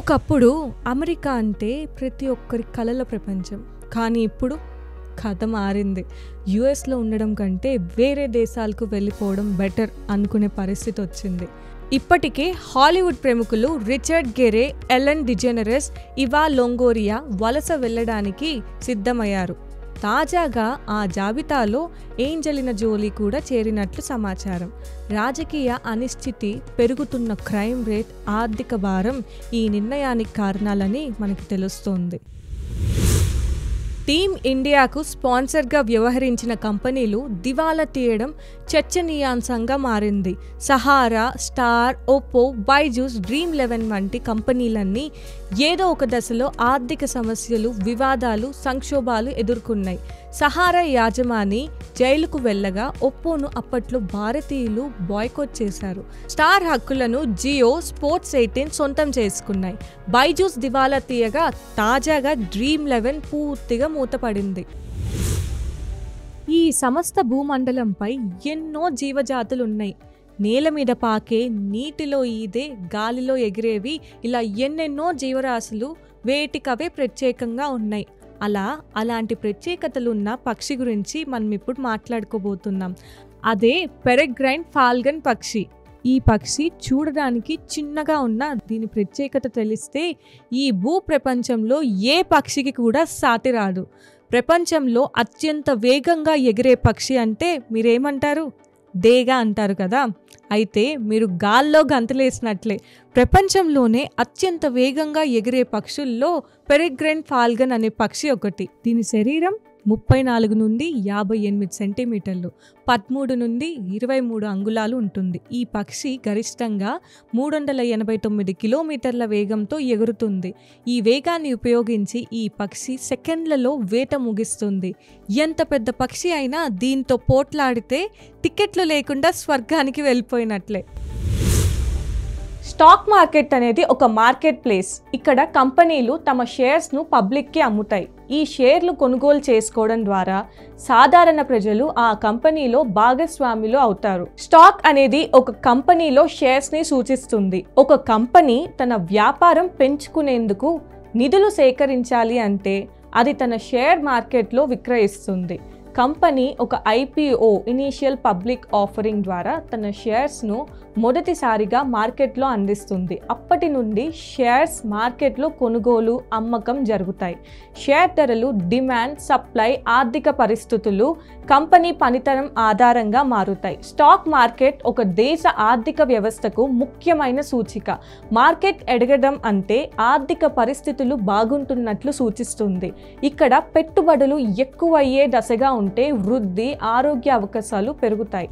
ఒకప్పుడు అమెరికా అంటే ప్రతి ఒక్కరి కలల ప్రపంచం. కానీ ఇప్పుడు కథ మారింది. యుఎస్లో ఉండడం కంటే వేరే దేశాలకు వెళ్ళిపోవడం బెటర్ అనుకునే పరిస్థితి వచ్చింది. ఇప్పటికే హాలీవుడ్ ప్రముఖులు రిచర్డ్ గెరే, ఎలెన్ డిజెనెరెస్, ఇవా లోంగోరియా వలస వెళ్ళడానికి సిద్ధమయ్యారు. తాజాగా ఆ జాబితాలో ఏంజెలినా జోలీ కూడా చేరినట్లు సమాచారం. రాజకీయ అనిశ్చితి, పెరుగుతున్న క్రైమ్ రేట్, ఆర్థిక భారం ఈ నిర్ణయానికి కారణాలని మనకు తెలుస్తోంది. టీమ్ ఇండియాకు స్పాన్సర్గా వ్యవహరించిన కంపెనీలు దివాలా తీయడం చర్చనీయాంశంగా మారింది. సహారా, స్టార్, ఒప్పో, బైజూస్, డ్రీమ్11 వంటి కంపెనీలన్నీ ఏదో ఒక దశలో ఆర్థిక సమస్యలు, వివాదాలు, సంక్షోభాలు ఎదుర్కొన్నాయి. సహారా యాజమాని జైలుకు వెళ్ళగా ఒప్పోను అప్పట్లో భారతీయులు బాయ్కాట్ చేశారు. స్టార్ హక్కులను జియో, స్పోర్ట్స్ 18 సొంతం చేసుకున్నాయి. బైజూస్ దివాలా తీయగా తాజాగా డ్రీమ్11 పూర్తిగా మూతపడింది. ఈ సమస్త భూమండలంపై ఎన్నో జీవజాతులున్నాయి. నేల మీద పాకే, నీటిలో ఈదే, గాలిలో ఎగిరేవి, ఇలా ఎన్నెన్నో జీవరాశులు వేటికవే ప్రత్యేకంగా ఉన్నాయి. అలాంటి ప్రత్యేకతలున్న పక్షి గురించి మనం ఇప్పుడు మాట్లాడుకోబోతున్నాం. అదే పెరెగ్రైన్ ఫాల్కన్ పక్షి. ఈ పక్షి చూడడానికి చిన్నగా ఉన్న దీని ప్రత్యేకత తెలిస్తే ఈ భూ ప్రపంచంలో ఏ పక్షికి కూడా సాటి రాదు. ప్రపంచంలో అత్యంత వేగంగా ఎగిరే పక్షి అంటే మీరేమంటారు? డేగా అంటారు కదా. అయితే మీరు గాల్లో గంతులేసినట్లే. ప్రపంచంలోనే అత్యంత వేగంగా ఎగిరే పక్షుల్లో పెరెగ్రైన్ ఫాల్కన్ అనే పక్షి ఒకటి. దీని శరీరం 34 నుండి 58 సెంటీమీటర్లు, 13 నుండి 23 అంగుళాలు ఉంటుంది. ఈ పక్షి గరిష్టంగా 389 కిలోమీటర్ల వేగంతో ఎగురుతుంది. ఈ వేగాన్ని ఉపయోగించి ఈ పక్షి సెకండ్లలో వేట ముగిస్తుంది. ఎంత పెద్ద పక్షి అయినా దీంతో పోట్లాడితే టికెట్లు లేకుండా స్వర్గానికి వెళ్ళిపోయినట్లే. స్టాక్ మార్కెట్ అనేది ఒక మార్కెట్ ప్లేస్. ఇక్కడ కంపెనీలు తమ షేర్స్ను పబ్లిక్కి అమ్ముతాయి. ఈ షేర్లు కొనుగోలు చేసుకోవడం ద్వారా సాధారణ ప్రజలు ఆ కంపెనీలో భాగస్వాములు అవుతారు. స్టాక్ అనేది ఒక కంపెనీలో షేర్స్ని సూచిస్తుంది. ఒక కంపెనీ తన వ్యాపారం పెంచుకునేందుకు నిధులు సేకరించాలి అంటే అది తన షేర్ మార్కెట్లో విక్రయిస్తుంది. కంపెనీ ఒక ఐపీఓ, ఇనీషియల్ పబ్లిక్ ఆఫరింగ్ ద్వారా తన షేర్స్ను మొదటిసారిగా మార్కెట్లో అందిస్తుంది. అప్పటి నుండి షేర్స్ మార్కెట్లో కొనుగోలు, అమ్మకం జరుగుతాయి. షేర్ ధరలు డిమాండ్, సప్లై, ఆర్థిక పరిస్థితులు, కంపెనీ పనితనం ఆధారంగా మారుతాయి. స్టాక్ మార్కెట్ ఒక దేశ ఆర్థిక వ్యవస్థకు ముఖ్యమైన సూచిక. మార్కెట్ ఎదగడం అంటే ఆర్థిక పరిస్థితులు బాగుంటున్నట్లు సూచిస్తుంది. ఇక్కడ పెట్టుబడులు ఎక్కువయ్యే దశగా ఉంటే వృద్ధి, ఆరోగ్య అవకాశాలు పెరుగుతాయి.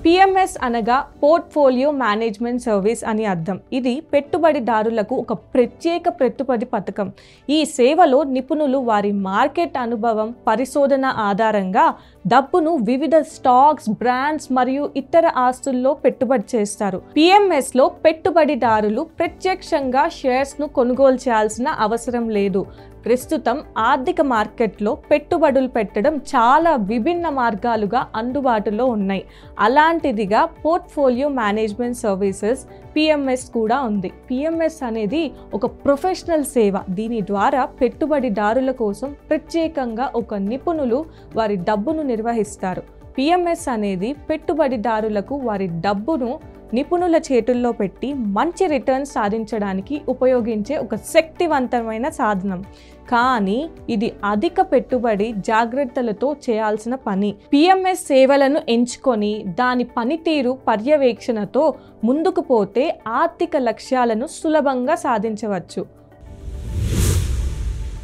పిఎంఎస్ అనగా పోర్ట్ఫోలియో మేనేజ్మెంట్ సర్వీస్ అని అర్థం. ఇది పెట్టుబడిదారులకు ఒక ప్రత్యేక పెట్టుబడి పథకం. ఈ సేవలో నిపుణులు వారి మార్కెట్ అనుభవం, పరిశోధన ఆధారంగా డబ్బును వివిధ స్టాక్స్, బ్రాండ్స్ మరియు ఇతర ఆస్తుల్లో పెట్టుబడి చేస్తారు. పిఎంఎస్లో పెట్టుబడిదారులు ప్రత్యక్షంగా షేర్స్ను కొనుగోలు చేయాల్సిన అవసరం లేదు. ప్రస్తుతం ఆర్థిక మార్కెట్లో పెట్టుబడులు పెట్టడం చాలా విభిన్న మార్గాలుగా అందుబాటులో ఉన్నాయి. అలాంటిదిగా పోర్ట్ఫోలియో మేనేజ్మెంట్ సర్వీసెస్ పిఎంఎస్ కూడా ఉంది. పిఎంఎస్ అనేది ఒక ప్రొఫెషనల్ సేవ. దీని ద్వారా పెట్టుబడిదారుల కోసం ప్రత్యేకంగా ఒక నిపుణులు వారి డబ్బును నిర్వహిస్తారు. పిఎంఎస్ అనేది పెట్టుబడిదారులకు వారి డబ్బును నిపుణుల చేతుల్లో పెట్టి మంచి రిటర్న్స్ సాధించడానికి ఉపయోగించే ఒక శక్తివంతమైన సాధనం. కానీ ఇది అధిక పెట్టుబడి జాగ్రత్తలతో చేయాల్సిన పని. పిఎంఎస్ సేవలను ఎంచుకొని దాని పనితీరు పర్యవేక్షణతో ముందుకు పోతే ఆర్థిక లక్ష్యాలను సులభంగా సాధించవచ్చు.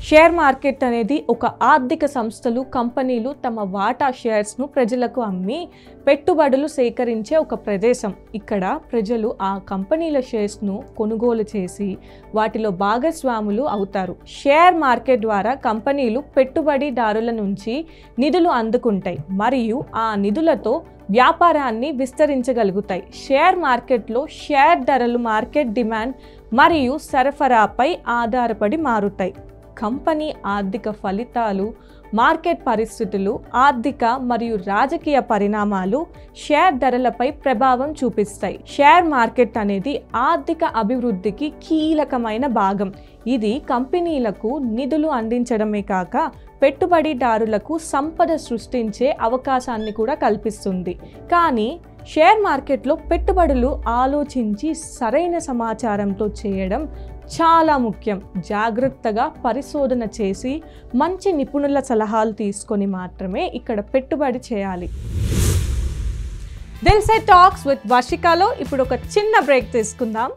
షేర్ మార్కెట్ అనేది ఒక ఆర్థిక సంస్థలు, కంపెనీలు తమ వాటా షేర్స్ను ప్రజలకు అమ్మి పెట్టుబడులు సేకరించే ఒక ప్రదేశం. ఇక్కడ ప్రజలు ఆ కంపెనీల షేర్స్ను కొనుగోలు చేసి వాటిలో భాగస్వాములు అవుతారు. షేర్ మార్కెట్ ద్వారా కంపెనీలు పెట్టుబడిదారుల నుంచి నిధులు అందుకుంటాయి మరియు ఆ నిధులతో వ్యాపారాన్ని విస్తరించగలుగుతాయి. షేర్ మార్కెట్లో షేర్ ధరలు మార్కెట్ డిమాండ్ మరియు సరఫరాపై ఆధారపడి మారుతాయి. కంపెనీ ఆర్థిక ఫలితాలు, మార్కెట్ పరిస్థితులు, ఆర్థిక మరియు రాజకీయ పరిణామాలు షేర్ ధరలపై ప్రభావం చూపిస్తాయి. షేర్ మార్కెట్ అనేది ఆర్థిక అభివృద్ధికి కీలకమైన భాగం. ఇది కంపెనీలకు నిధులు అందించడమే కాక పెట్టుబడిదారులకు సంపద సృష్టించే అవకాశాన్ని కూడా కల్పిస్తుంది. కానీ షేర్ మార్కెట్లో పెట్టుబడులు ఆలోచించి సరైన సమాచారంతో చేయడం చాలా ముఖ్యం. జాగ్రత్తగా పరిశోధన చేసి మంచి నిపుణుల సలహాలు తీసుకొని మాత్రమే ఇక్కడ పెట్టుబడి చేయాలి. దిల్ సే టాక్స్ విత్ వర్షికాలో ఇప్పుడు ఒక చిన్న బ్రేక్ తీసుకుందాం.